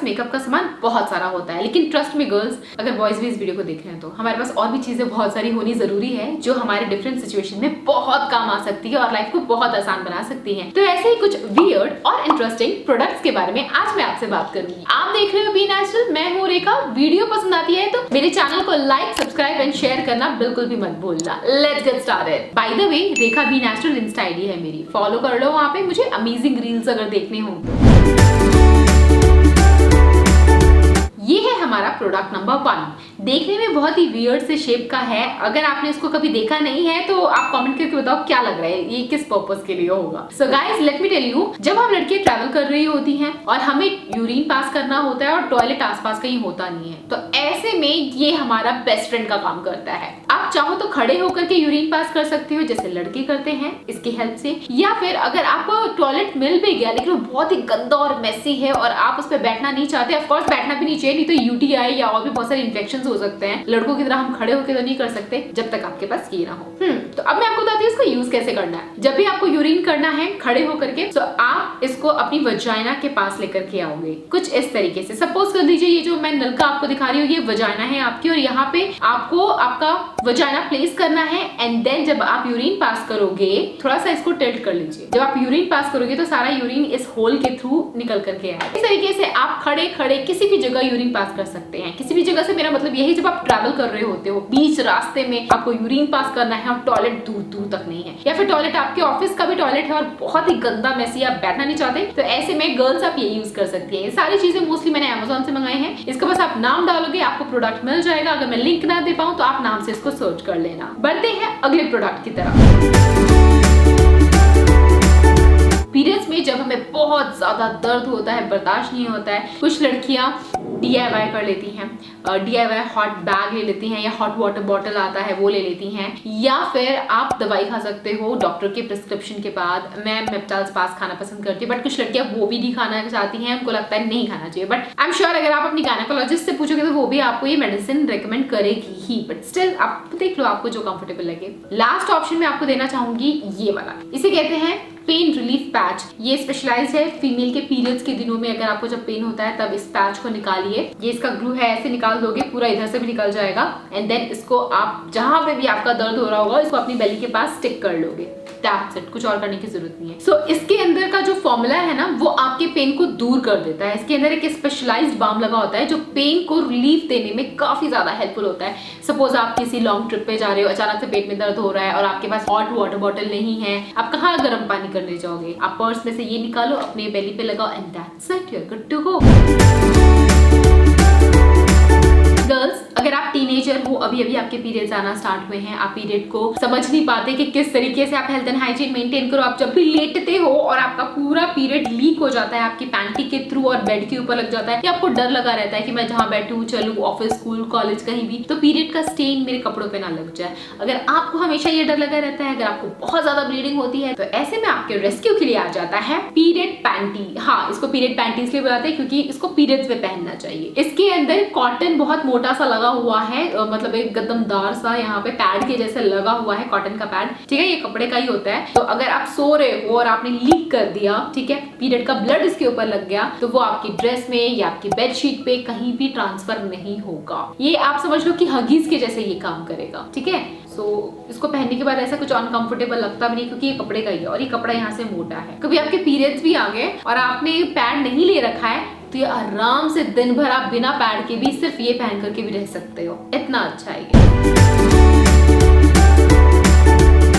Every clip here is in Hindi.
मेकअप का सामान बहुत सारा होता है, लेकिन ट्रस्ट में गर्ल्स, अगर बॉयज भी इस वीडियो को देख रहे हैं तो हमारे पास और भी चीजें बहुत सारी होनी जरूरी है जो हमारे डिफरेंट सिचुएशन में बहुत काम आ सकती है और लाइफ को बहुत आसान बना सकती है। तो ऐसे ही कुछ वियर्ड और इंटरेस्टिंग प्रोडक्ट्स के बारे में आज मैं आपसे बात करूंगी। आप देख रहे हो बी नेचुरल, मैं हूँ रेखा। वीडियो पसंद आती है तो मेरे चैनल को लाइक, सब्सक्राइब एंड शेयर करना बिल्कुल भी मत भूलना। Let's get started. By the way, Rekha be natural insta ID है मेरी, फॉलो कर लो वहाँ पे मुझे अमेजिंग रील्स अगर देखने हो तो। ये है हमारा प्रोडक्ट नंबर 1। देखने में बहुत ही वियर्ड से शेप का है। अगर आपने इसको कभी देखा नहीं है तो आप कमेंट करके बताओ क्या लग रहा है, ये किस पर्पस के लिए होगा। So guys, let me tell you, जब हम लड़कियां ट्रैवल कर रही होती हैं और हमें यूरिन पास करना होता है और टॉयलेट आसपास कहीं होता नहीं है, तो ऐसे में ये हमारा बेस्ट फ्रेंड का काम करता है। आप चाहो तो खड़े होकर के यूरिन पास कर सकते हो जैसे लड़के करते हैं इसकी हेल्प से, या फिर अगर आपको टॉयलेट मिल भी गया लेकिन वो बहुत ही गंदा और मेसी है और आप उस पर बैठना नहीं चाहते, ऑफ कोर्स बैठना भी नहीं चाहिए, नहीं तो यूटीआई या और भी बहुत सारे इन्फेक्शंस हो सकते हैं। लड़कों की तरह हम खड़े होकर तो नहीं कर सकते जब तक आपके पास ये ना हो। तो अब मैं आपको बताती हूँ इसको यूज कैसे करना है। जब भी आपको यूरिन करना है खड़े होकर के, तो आप इसको अपनी वजाइना के पास लेकर के आओगे कुछ इस तरीके से। सपोज कर लीजिए ये जो मैं नलका आपको दिखा रही हूँ ये वजाइना है आपकी, और यहाँ पे आपको आपका वजाइना प्लेस करना है। एंड देन जब आप यूरिन पास करोगे, थोड़ा सा इसको टिल्ट कर लीजिए। जब आप यूरिन पास करोगे तो सारा यूरिन इस होल के थ्रू निकल करके आएगा। इस तरीके से आप खड़े खड़े किसी भी जगह यूरिन पास कर सकते हैं। किसी भी जगह से मेरा मतलब यही, जब आप ट्रैवल कर रहे होते हो, बीच रास्ते में आपको यूरिन पास करना है और टॉयलेट दूर दूर तक नहीं है, या फिर टॉयलेट आपके ऑफिस का भी टॉयलेट है और बहुत ही गंदा मैसी, आप बैठना नहीं चाहते, तो ऐसे में गर्ल्स आप ये यूज कर सकती है। ये सारी चीजें मोस्टली मैंने अमेज़न से मंगाई हैं। इसका बस आप नाम डालोगे आपको प्रोडक्ट मिल जाएगा। अगर मैं लिंक ना दे पाऊं तो आप नाम से इसको सर्च कर लेना। बढ़ते हैं अगले प्रोडक्ट की तरफ। पीरियड्स में जब हमें बहुत ज्यादा दर्द होता है, बर्दाश्त नहीं होता है, कुछ लड़कियां DIY कर लेती हैं। DIY हॉट बैग ले लेती हैं, या हॉट वाटर बॉटल आता है वो ले लेती हैं, या फिर आप दवाई खा सकते हो डॉक्टर के प्रिस्क्रिप्शन के बाद। मैं मेप्टाल्स पास खाना पसंद करती हूँ, बट कुछ लड़कियां वो भी नहीं खाना चाहती हैं, उनको लगता है नहीं खाना चाहिए। बट आई एम श्योर अगर आप अपनी गायनेकोलॉजिस्ट से पूछोगे तो वो भी आपको ये मेडिसिन रेकमेंड करेगी ही, बट स्टिल आप देख लो आपको जो कंफर्टेबल लगे। लास्ट ऑप्शन में आपको देना चाहूंगी ये वाला, इसे कहते हैं पेन रिलीफ पैच। ये स्पेशलाइज्ड है फीमेल के पीरियड्स के दिनों में। अगर आपको जब पेन होता है तब इस पैच को निकालिए। ये इसका ग्लू है, ऐसे निकाल दोगे, पूरा इधर से भी निकल जाएगा। एंड देन इसको आप जहां पे भी आपका दर्द हो रहा होगा इसको अपनी बेली के पास स्टिक कर लोगे। दैट्स इट, कुछ और करने की जरूरत नहीं है। सो इसके अंदर का जो फॉर्मूला है ना, वो आपके पेन को दूर कर देता है। इसके अंदर एक स्पेशलाइज्ड बाम लगा होता है जो पेन को रिलीफ देने में काफी ज्यादा हेल्पफुल होता है। सपोज आप किसी लॉन्ग ट्रिप पे जा रहे हो, अचानक से पेट में दर्द हो रहा है और आपके पास हॉट वाटर बॉटल नहीं है, आप कहाँ गर्म पानी करने जाओगे? आप पर्स में से ये निकालो, अपने बेली पे लगाओ, and that's it, you are good to go. Girls, अगर आप टीनेजर हो, अभी अभी आपके पीरियड्स आना स्टार्ट हुए हैं, आप पीरियड को समझ नहीं पाते कि किस तरीके से आप हेल्थ एंड हाइजीन मेंटेन करो, आप जब भी लेटते हो और आपका पूरा पीरियड लीक हो जाता है आपकी पैंटी के थ्रू और बेड के ऊपर लग जाता है, या आपको डर लगा रहता है कि मैं जहां बैठूं, चलूं, ऑफिस, स्कूल, कॉलेज, कहीं भी, तो पीरियड का स्टेन मेरे कपड़ों पे ना लग जाए। अगर आपको हमेशा ये डर लगा रहता है, अगर आपको बहुत ज्यादा ब्लीडिंग होती है, तो ऐसे में आपके रेस्क्यू के लिए आ जाता है पीरियड पैंटी। हाँ, इसको पीरियड पैंटी इसलिए बुलाते हैं क्योंकि इसको पीरियड्स में पहनना चाहिए। इसके अंदर कॉटन बहुत मोटा सा लगा हुआ है, मतलब एक गद्दमदार सा यहाँ पे पैड के जैसे लगा हुआ है, कॉटन का पैड, ठीक है, ये कपड़े का ही होता है। तो अगर आप सो रहे हो और आपने लीक कर दिया, ठीक है, पीरियड का ब्लड इसके ऊपर लग गया, तो वो आपकी ड्रेस में या आपकी बेडशीट पे कहीं भी ट्रांसफर नहीं होगा। ये आप समझ लो कि हगीज के जैसे ये काम करेगा, ठीक है। सो इसको पहनने के बाद ऐसा कुछ अनकंफर्टेबल लगता भी नहीं, क्योंकि ये कपड़े का ही है और ये कपड़ा यहाँ से मोटा है। कभी आपके पीरियड्स भी आ गए और आपने पैड नहीं ले रखा है, तो ये आराम से दिन भर आप बिना पैड के भी सिर्फ ये पहन करके भी रह सकते हो, इतना अच्छा है ये।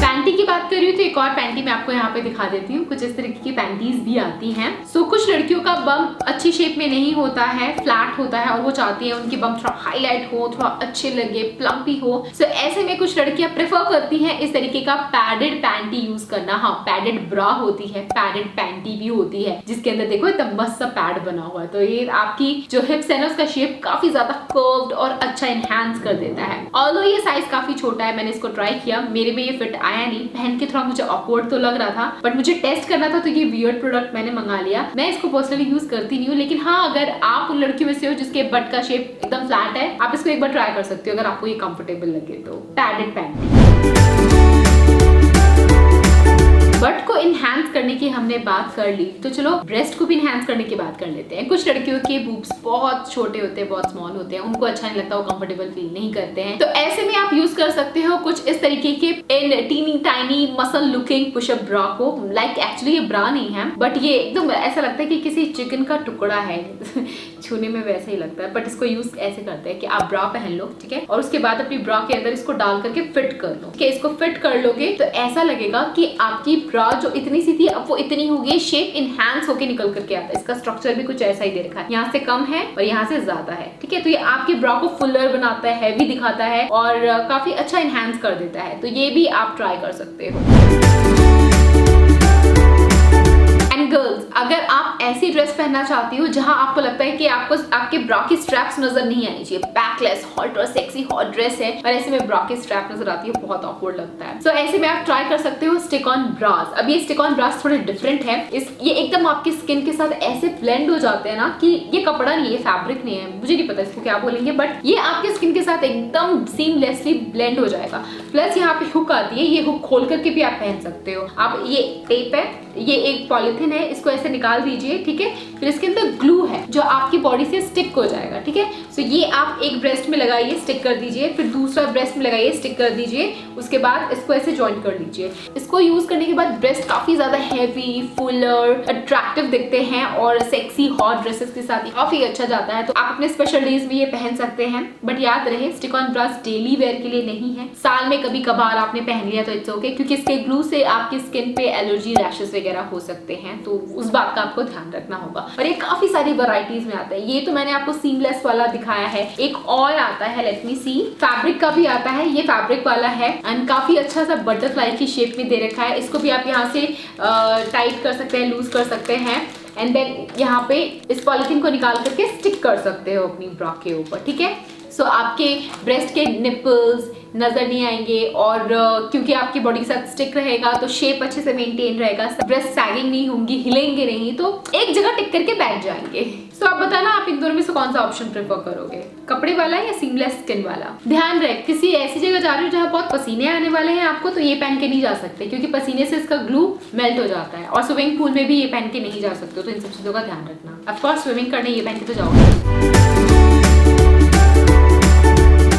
पैंटी की बात कर रही हूँ तो एक और पैंटी मैं आपको यहाँ पे दिखा देती हूँ। कुछ इस तरीके की पैंटीज भी आती हैं। सो कुछ लड़कियों का बम अच्छी शेप में नहीं होता है, फ्लैट होता है, और वो चाहती है उनकी बम थोड़ा हाईलाइट हो, थोड़ा अच्छे लगे, प्लम्पी हो। सो ऐसे में कुछ लड़कियां प्रेफर करती हैं इस तरीके का पैडेड पैंटी यूज करना। हाँ, पैडेड ब्रा होती है, पैडेड पैंटी भी होती है, जिसके अंदर देखो एकदम मस्त सा पैड बना हुआ है। तो ये आपकी जो हिप्स है ना, उसका शेप काफी ज्यादा कर्व्ड और अच्छा एनहांस कर देता है। ऑल्दो ये साइज काफी छोटा है, मैंने इसको ट्राई किया, मेरे में ये फिट आया नहीं, पहन के थोड़ा मुझे ऑकवर्ड तो लग रहा था, बट मुझे टेस्ट करना था तो ये वियर्ड प्रोडक्ट मैंने मंगा लिया। मैं इसको पर्सनली यूज करती नहीं हूँ, लेकिन हाँ, अगर आप उन लड़कियों में से हो जिसके बट का शेप एकदम फ्लैट है, आप इसको एक बार ट्राई कर सकते हो अगर आपको ये कंफर्टेबल लगे तो। Padded panty. बट को इनहैंस करने की हमने बात कर ली, तो चलो ब्रेस्ट को भी इनहैंस करने की बात कर लेते हैं। कुछ लड़कियों के बूब्स बहुत छोटे होते हैं, बहुत स्मॉल होते हैं, उनको अच्छा नहीं लगता, वो कंफर्टेबल फील नहीं करते हैं, तो ऐसे में आप यूज कर सकते हो कुछ इस तरीके के इन teeny tiny muscle looking push up bra को। लाइक एक्चुअली ये ब्रा नहीं है, बट ये एकदम ऐसा लगता है कि किसी चिकन का टुकड़ा है छूने में वैसे ही लगता है, बट इसको यूज ऐसे करते हैं कि आप ब्रा पहन लो, ठीक है, और उसके बाद अपनी ब्रा के अंदर इसको डाल करके फिट कर लो। ठीक है, इसको फिट कर लोगे तो ऐसा लगेगा कि आपकी ब्रा जो इतनी सी थी अब वो इतनी हो गई, शेप इनहैंस होके निकल करके आता है। इसका स्ट्रक्चर भी कुछ ऐसा ही दे रखा है, यहाँ से कम है और यहाँ से ज्यादा है। ठीक है, तो ये आपकी ब्रा को फुलर बनाता है, हैवी दिखाता है और काफी अच्छा इनहैंस कर देता है, तो ये भी आप ट्राई कर सकते हो। गर्ल्स, अगर आप ऐसी ड्रेस पहनना चाहती हो जहां आपको लगता है कि आपको आपके ब्रा की स्ट्रैप्स नजर नहीं आनी चाहिए, बैकलेस हॉट और सेक्सी हॉट ड्रेस है और ऐसे में ब्रा की स्ट्रैप नजर आती है, बहुत ऑकवर्ड लगता है, तो ऐसे में आप ट्राई कर सकते हो स्टिक ऑन ब्रास। अब ये स्टिक ऑन ब्रास थोड़े डिफरेंट है, ये एकदम आपकी स्किन के साथ ऐसे ब्लेंड हो जाते हैं ना कि ये कपड़ा नहीं है, फैब्रिक नहीं है, मुझे नहीं पता इसको क्या बोलेंगे, बट ये आपके स्किन के साथ एकदम सीमलेसली ब्लेंड हो जाएगा। प्लस यहाँ पे हुक आती है, ये हुक खोल करके भी आप पहन सकते हो। आप ये टेप है, ये एक पॉलिथीन है, इसको ऐसे निकाल दीजिए, ठीक है, फिर इसके अंदर ग्लू है जो आपकी बॉडी से स्टिक हो जाएगा। ठीक है, सो ये आप एक ब्रेस्ट में लगाइए, स्टिक कर दीजिए, फिर दूसरा ब्रेस्ट में लगाइए, स्टिक कर दीजिए, उसके बाद इसको ऐसे जॉइन कर लीजिए। इसको यूज करने के बाद ब्रेस्ट काफी ज्यादा हैवी, फुलर, अट्रैक्टिव दिखते हैं और सेक्सी हॉट ड्रेसेस के साथ काफी अच्छा जाता है, तो आप अपने स्पेशल डेज में ये पहन सकते हैं। बट याद रहे stick on bras daily wear के लिए नहीं है, साल में कभी कभार आपने पहन लिया तो इट्स ओके, क्योंकि इसके ग्लू से आपकी स्किन पे एलर्जी, रैशेस वगैरह हो सकते हैं, तो उस बात का आपको ध्यान रखना होगा। और ये काफी सारी वैरायटीज में आता है, ये तो मैंने आपको सीमलेस वाला दिखाया है, एक और आता है, लेट मी सी, फैब्रिक का भी आता है, ये फैब्रिक वाला है एंड काफी अच्छा सा बटरफ्लाई की शेप में दे रखा है। इसको भी आप यहाँ से टाइट कर सकते हैं, लूज कर सकते हैं एंड देन यहाँ पे इस पॉलिथीन को निकाल करके स्टिक कर सकते हो अपनी ब्रा के ऊपर। ठीक है, सो आपके ब्रेस्ट के निपल्स नजर नहीं आएंगे और क्योंकि आपकी बॉडी के साथ स्टिक रहेगा तो शेप अच्छे से मेंटेन रहेगा, ब्रेस्ट सैगिंग नहीं होंगी, हिलेंगे नहीं, तो एक जगह टिक करके बैठ जाएंगे। तो आप बताना आप इन दोनों में से कौन सा ऑप्शन प्रेफर करोगे, कपड़े वाला या सीमलेस स्किन वाला। ध्यान रहे किसी ऐसी जगह जा रहे हो जहाँ बहुत पसीने आने वाले हैं आपको, तो ये पहन के नहीं जा सकते क्योंकि पसीने से इसका ग्लू मेल्ट हो जाता है, और स्विमिंग पूल में भी ये पहन के नहीं जा सकते, तो इन सब चीजों का ध्यान रखना। ऑफ कोर्स स्विमिंग करने ये पहन के तो जाओगे।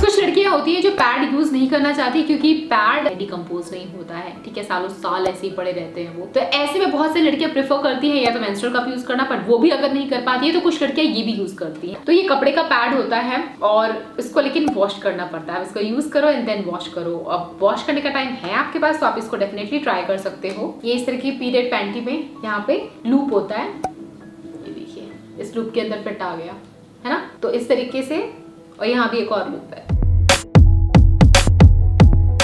कुछ लड़कियां होती है जो पैड यूज नहीं करना चाहती क्योंकि पैड डिकम्पोज नहीं होता है, ठीक है, सालों साल ऐसे ही पड़े रहते हैं वो, तो ऐसे में बहुत से लड़कियां प्रेफर करती है या तो मेंस्ट्रुअल कप यूज करना, बट वो भी अगर नहीं कर पाती है तो कुछ लड़कियां ये भी यूज करती हैं। तो ये कपड़े का पैड होता है और इसको लेकिन वॉश करना पड़ता है, इसको यूज करो एंड देन वॉश करो। अब वॉश करने का टाइम है आपके पास तो आप इसको डेफिनेटली ट्राई कर सकते हो। ये इस तरह की पीरियड पैंटी में यहाँ पे लूप होता है, ये देखिए इस लूप के अंदर फिट आ गया है ना, तो इस तरीके से, और यहाँ भी एक और लूप है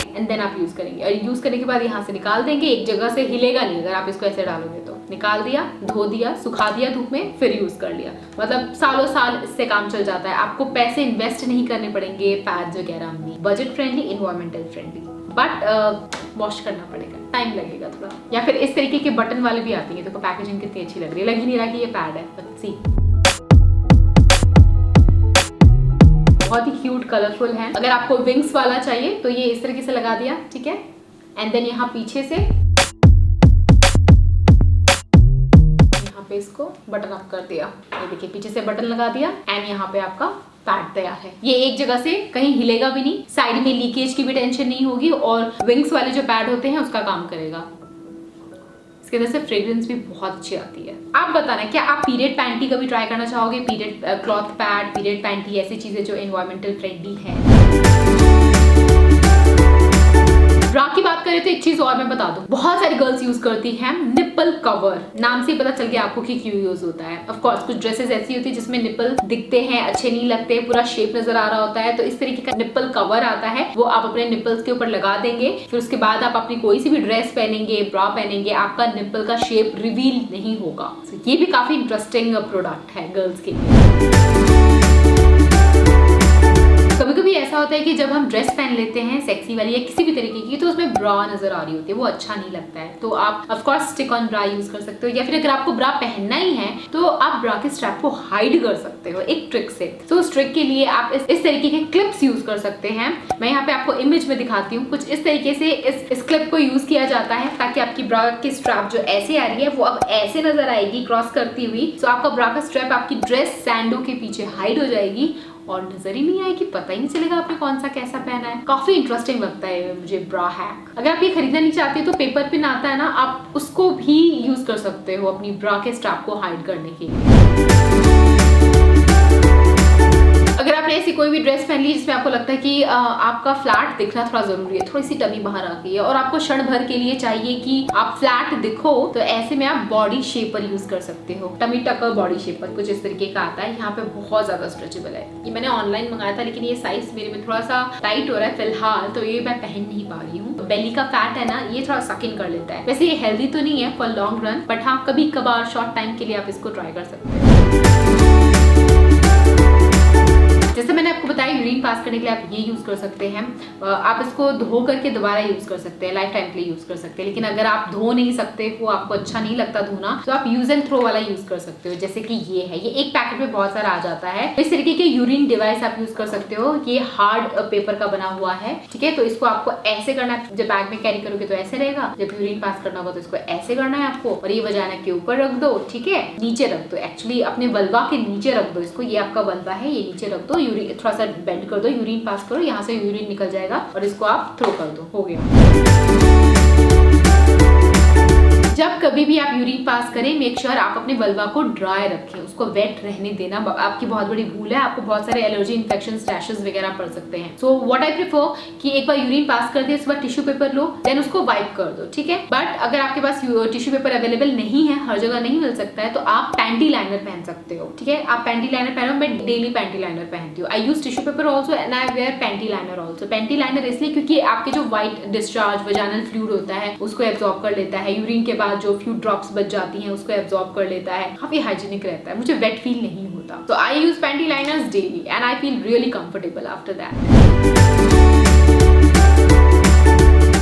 एंड देन आप यूज करेंगे, और यूज करने के बाद यहाँ से निकाल देंगे, एक जगह से हिलेगा नहीं अगर आप इसको ऐसे डालोगे तो। निकाल दिया, धो दिया, सुखा दिया धूप में, फिर यूज कर लिया, मतलब सालों साल इससे काम चल जाता है। आपको पैसे इन्वेस्ट नहीं करने पड़ेंगे पैड्स वगैरह में, budget friendly, environmental friendly, but wash करना पड़ेगा, टाइम लगेगा थोड़ा। या फिर इस तरीके के बटन वाले भी आती है, देखो पैकेजिंग कितनी अच्छी लग रही है, लग ही नहीं रहा कि ये पैड है, सी बहुत ही क्यूट कलरफुल है। अगर आपको विंग्स वाला चाहिए तो ये इस तरीके से लगा दिया, ठीक है, एंड देन यहाँ पीछे से यहाँ पे इसको बटन अप कर दिया, ये देखिए पीछे से बटन लगा दिया एंड यहाँ पे आपका पैड तैयार है। ये एक जगह से कहीं हिलेगा भी नहीं, साइड में लीकेज की भी टेंशन नहीं होगी, और विंग्स वाले जो पैड होते हैं उसका काम करेगा। इसके वजह से फ्रेग्रेंस भी बहुत अच्छी आती है। आप बताना क्या आप पीरियड पैंटी का भी ट्राई करना चाहोगे, period cloth pad, period panty, ऐसी चीजें जो एनवायरमेंटल फ्रेंडली है। ब्रा की बात करें तो एक चीज और मैं बता दूं, बहुत सारी गर्ल्स यूज करती हैं निप्पल कवर, नाम से पता चल गया आपको कि क्यों यूज होता है। ऑफ कोर्स कुछ ड्रेसेस ऐसी होती है जिसमें निप्पल दिखते हैं, अच्छे नहीं लगते, पूरा शेप नजर आ रहा होता है, तो इस तरीके का निप्पल कवर आता है, वो आप अपने निप्पल्स के ऊपर लगा देंगे, फिर उसके बाद आप अपनी कोई सी भी ड्रेस पहनेंगे, ब्रा पहनेंगे, आपका निप्पल का शेप रिवील नहीं होगा। ये भी काफी इंटरेस्टिंग प्रोडक्ट है गर्ल्स के लिए। कभी कभी कभी ऐसा होता है कि जब हम ड्रेस पहन लेते हैं सेक्सी वाली या किसी भी तरीके की, तो उसमें ब्रा नजर आ रही होती है, वो अच्छा नहीं लगता है। तो आप of course stick on bra use कर सकते हो, या फिर अगर आपको ब्रा पहनना ही है तो आप ब्रा के स्ट्रैप को हाइड कर सकते हो एक ट्रिक से। तो उस ट्रिक के लिए आप इस तरीके के क्लिप्स यूज कर सकते हैं। मैं यहाँ पे आपको इमेज में दिखाती हूँ। कुछ इस तरीके से इस क्लिप को यूज किया जाता है ताकि आपकी ब्रा की स्ट्रैप जो ऐसे आ रही है वो अब ऐसे नजर आएगी क्रॉस करती हुई। तो आपका ब्रा का स्ट्रैप आपकी ड्रेस सैंडो के पीछे हाइड हो जाएगी और नजर ही नहीं आएगी, पता ही नहीं चलेगा आपने कौन सा कैसा पहना है। काफी इंटरेस्टिंग लगता है मुझे ब्रा हैक। अगर आप ये खरीदना नहीं चाहते तो पेपर पिन आता है ना, आप उसको भी यूज कर सकते हो अपनी ब्रा के स्ट्रैप को हाइड करने के लिए। अगर आपने ऐसी कोई भी ड्रेस पहन ली जिसमें आपको लगता है कि आपका फ्लैट दिखना थोड़ा जरूरी है, थोड़ी सी टमी बाहर आ गई है और आपको क्षण भर के लिए चाहिए कि आप फ्लैट दिखो, तो ऐसे में आप बॉडी शेपर यूज कर सकते हो। टमी टकर बॉडी शेपर कुछ इस तरीके का आता है, यहाँ पे बहुत ज्यादा स्ट्रेचेबल है। ये मैंने ऑनलाइन मंगाया था लेकिन ये साइज मेरे में थोड़ा सा टाइट हो रहा है फिलहाल, तो ये मैं पहन नहीं पा रही हूँ। बेली का फैट है ना, ये थोड़ा सक इन कर लेता है। वैसे ये हेल्दी तो नहीं है फॉर लॉन्ग रन, बट हाँ कभी कभार शॉर्ट टाइम के लिए आप इसको ट्राई कर सकते हो। जैसे मैंने आपको बताया यूरिन पास करने के लिए आप ये यूज कर सकते हैं। आप इसको धो करके दोबारा यूज कर सकते हैं, लाइफ टाइम के लिए यूज कर सकते हैं। लेकिन अगर आप धो नहीं सकते हो, आपको अच्छा नहीं लगता धोना, तो आप यूज एंड थ्रो वाला यूज कर सकते हो। जैसे कि ये है, ये एक पैकेट में बहुत सारा आ जाता है। इस तरीके के यूरिन डिवाइस आप यूज कर सकते हो। ये हार्ड पेपर का बना हुआ है, ठीक है। तो इसको आपको ऐसे करना है, जब बैग में कैरी करोगे तो ऐसे रहेगा, जब यूरिन पास करना होगा तो इसको ऐसे करना है आपको। और ये वजाना के ऊपर रख दो, ठीक है, नीचे रख दो, एक्चुअली अपने वल्वा के नीचे रख दो इसको। ये आपका वल्वा है, ये नीचे रख दो, यूरिन थोड़ा सा बेंड कर दो, यूरिन पास करो, यहाँ से यूरिन निकल जाएगा और इसको आप थ्रो कर दो, हो गया। जब कभी भी आप यूरिन पास करें, मेक श्योर आप अपने वल्वा को ड्राई रखें, उसको वेट रहने देना आपकी बहुत बड़ी भूल है। आपको बहुत सारे एलर्जी इन्फेक्शन रैशेस वगैरह पड़ सकते हैं। सो व्हाट आई प्रेफर कि एक बार यूरिन पास कर दिया, उसके बाद टिश्यू पेपर लो, देन उसको वाइप कर दो, ठीक है। बट अगर आपके पास टिश्यू पेपर अवेलेबल नहीं है, हर जगह नहीं मिल सकता है, तो आप पैंटी लाइनर पहन सकते हो, ठीक है। आप पैंटी लाइनर पहनो, मैं डेली पैंटी लाइनर पहनती हूँ। I use tissue paper also and I wear panty liner also. Panty liner इसलिए क्योंकि आपके जो व्हाइट डिस्चार्ज वजानल फ्लूइड होता है उसको एब्जॉर्ब कर लेता है, यूरिन के बाद जो फ्यू ड्रॉप्स बच जाती हैं उसको एब्जॉर्ब कर लेता है, काफी हाइजीनिक रहता है, मुझे वेट फील नहीं होता। तो I use panty liners daily and I feel really comfortable after that.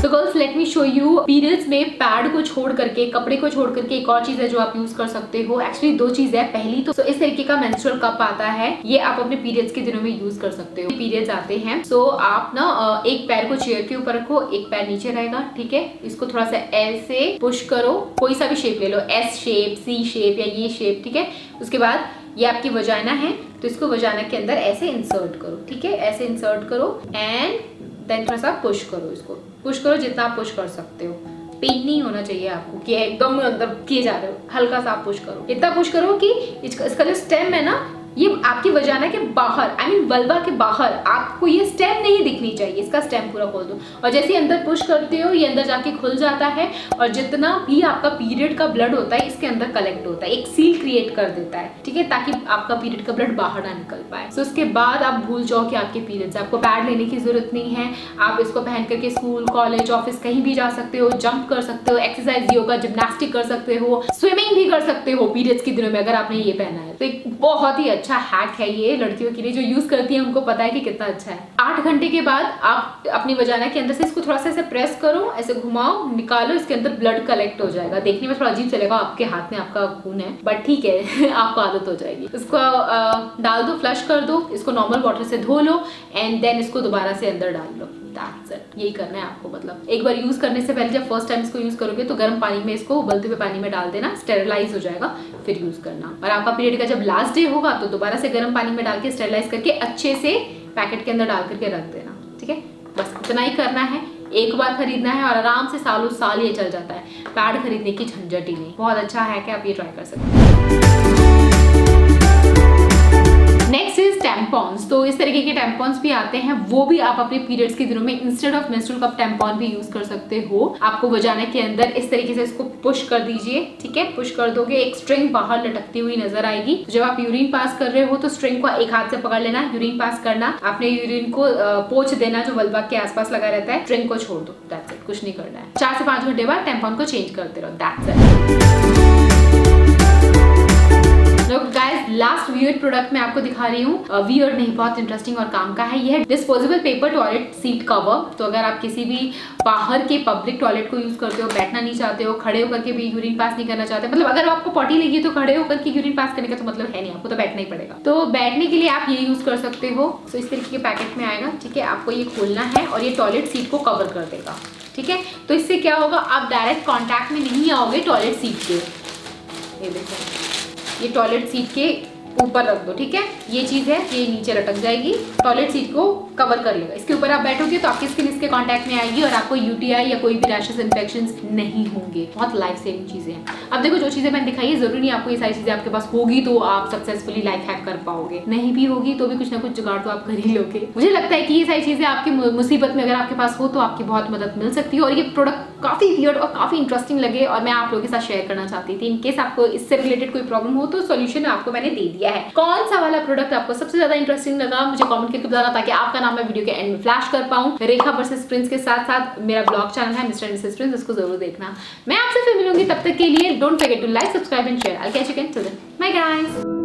तो girls let me show you, periods में पैड को छोड़ करके, कपड़े को छोड़ करके एक और चीज है जो आप यूज कर सकते हो। एक्चुअली दो चीज है। पहली तो इस तरीके का मेंस्ट्रुअल कप आता है, ये आप अपने पीरियड्स के दिनों में यूज कर सकते हो। पीरियड्स आते हैं सो आप ना एक पैर को चेयर के ऊपर रखो, एक पैर नीचे रहेगा, ठीक है। इसको थोड़ा सा ऐसे पुश करो, कोई सा भी शेप ले लो, एस शेप, सी शेप या ये शेप, ठीक है। उसके बाद ये आपकी वजाना है तो इसको वजाना के अंदर ऐसे इंसर्ट करो, ठीक है, ऐसे इंसर्ट करो एंड देन थोड़ा सा पुश करो, इसको पुश करो जितना आप पुश कर सकते हो। पेन नहीं होना चाहिए आपको कि एकदम अंदर किए जा रहे हो, हल्का सा आप पुश करो, इतना पुश करो कि इसका जो स्टेम है ना, ये आपकी वजाना के बाहर, आई मीन वल्वा के बाहर, आपको ये स्टेम नहीं दिखनी चाहिए, इसका स्टेम पूरा खोल दो। और जैसे ही अंदर पुश करते हो ये अंदर जाके खुल जाता है और जितना भी आपका पीरियड का ब्लड होता है इसके अंदर कलेक्ट होता है, एक सील क्रिएट कर देता है, ठीक है, ताकि आपका पीरियड का ब्लड बाहर ना निकल पाए। तो उसके बाद आप भूल जाओ कि आपके पीरियड्स, आपको पैड लेने की जरूरत नहीं है। आप इसको पहन करके स्कूल, कॉलेज, ऑफिस कहीं भी जा सकते हो, जंप कर सकते हो, एक्सरसाइज, योगा, जिम्नास्टिक कर सकते हो, स्विमिंग भी कर सकते हो पीरियड्स के दिनों में अगर आपने ये पहना है। तो एक बहुत ही अच्छा हैक है ये लड़कियों के लिए, जो यूज करती हैं उनको पता है कि कितना अच्छा है। 8 घंटे के बाद आप अपनी वजाना के अंदर से इसको थोड़ा सा ऐसे प्रेस करो, ऐसे घुमाओ, निकालो, इसके अंदर ब्लड कलेक्ट हो जाएगा। देखने में थोड़ा अजीब चलेगा, आपके हाथ में आपका खून है, बट ठीक है आपको आदत हो जाएगी। इसको डाल दो, फ्लश कर दो, इसको नॉर्मल वाटर से धो लो एंड देन इसको दोबारा से अंदर डाल लो। That's it. यही करना है आपको। मतलब एक बार यूज करने से पहले, जब फर्स्ट टाइम इसको यूज करोगे तो गर्म पानी में इसको उबलते हुए पानी में डाल देना, स्टेरिलाइज हो जाएगा, फिर यूज करना। और आपका पीरियड का जब लास्ट डे होगा तो दोबारा से गर्म पानी में डाल के स्टेरिलाइज करके अच्छे से पैकेट के अंदर डाल करके रख देना, ठीक है। बस इतना ही करना है, एक बार खरीदना है और आराम से सालों साल ये चल जाता है। पैड खरीदने की झंझट ही नहीं। बहुत अच्छा है कि आप ये ट्राई कर सकते हैं। Next is tampons. तो इस तरीके के टैम्पॉन्स भी आते हैं, वो भी आप अपने पीरियड्स के दिनों में instead of menstrual cup tampon भी यूज कर सकते हो। आपको वजाना के अंदर इस तरीके से इसको पुश कर दीजिए, ठीक है। पुश कर दोगे, एक स्ट्रिंग बाहर लटकती हुई नजर आएगी। जब आप यूरिन पास कर रहे हो तो स्ट्रिंग को एक हाथ से पकड़ लेना, यूरिन पास करना, आपने यूरिन को पोंछ देना जो वल्वा के आसपास लगा रहता है, स्ट्रिंग को छोड़ दो, दैट्स इट, कुछ नहीं करना है। 4 से 5 घंटे बाद टैम्पॉन को चेंज करते रहो, that's it. Guys last weird product मैं आपको दिखा रही हूँ। वियर्ड नहीं, बहुत इंटरेस्टिंग और काम का है। ये है disposable paper toilet seat cover. तो अगर आप किसी भी बाहर के पब्लिक टॉयलेट को यूज करते हो, बैठना नहीं चाहते हो, खड़े होकर के भी यूरिन पास नहीं करना चाहते, मतलब अगर आपको पॉटी लगी है तो खड़े होकर के यूरिन पास करने का तो मतलब है नहीं, आपको तो बैठना ही पड़ेगा। तो बैठने के लिए आप ये यूज कर सकते हो। तो इस तरीके के पैकेट में आएगा, ठीक है। आपको ये खोलना है और ये टॉयलेट सीट को कवर कर देगा, ठीक है। तो इससे क्या होगा, आप डायरेक्ट कांटेक्ट में नहीं आओगे टॉयलेट सीट के। ये देखो, ये टॉयलेट सीट के ऊपर रख दो, ठीक है। ये चीज है, ये नीचे लटक जाएगी, टॉयलेट सीट को कवर कर लेगा। इसके ऊपर आप बैठोगे तो आपकी स्किन इसके कांटेक्ट में आएगी और आपको यूटीआई या कोई भी रैशेस इन्फेक्शंस नहीं होंगे। बहुत लाइफ सेविंग चीजें हैं। अब देखो, जो चीजें मैंने दिखाई है, जरूरी नहीं आपको ये सारी चीजें आपके पास होगी तो आप सक्सेसफुली लाइफ हैक कर पाओगे। नहीं भी होगी तो भी कुछ ना कुछ जुगाड़ तो आप कर ही लोगे। मुझे लगता है कि ये सारी चीजें आपकी मुसीबत में अगर आपके पास हो तो आपकी बहुत मदद मिल सकती है। और ये प्रोडक्ट काफी वियर्ड और काफी इंटरेस्टिंग लगे और मैं आप लोगों के साथ शेयर करना चाहती थी। इनकेस आपको इससे रिलेटेड कोई प्रॉब्लम हो तो सोल्यूशन आपको मैंने दे दिया है। कौन सा वाला प्रोडक्ट आपको सबसे ज्यादा इंटरेस्टिंग लगा मुझे कमेंट करके बताना, ताकि आपका नाम मैं वीडियो के एंड में फ्लैश कर पाऊं। रेखा वर्सेस प्रिंस के साथ साथ मेरा ब्लॉग चैनल है मिस्टर एंड मिसेस प्रिंस, उसको जरूर देखना। मैं आपसे फिर मिलूंगी, तब तक के लिए don't forget to like, subscribe and share. I will catch you again, till then bye guys.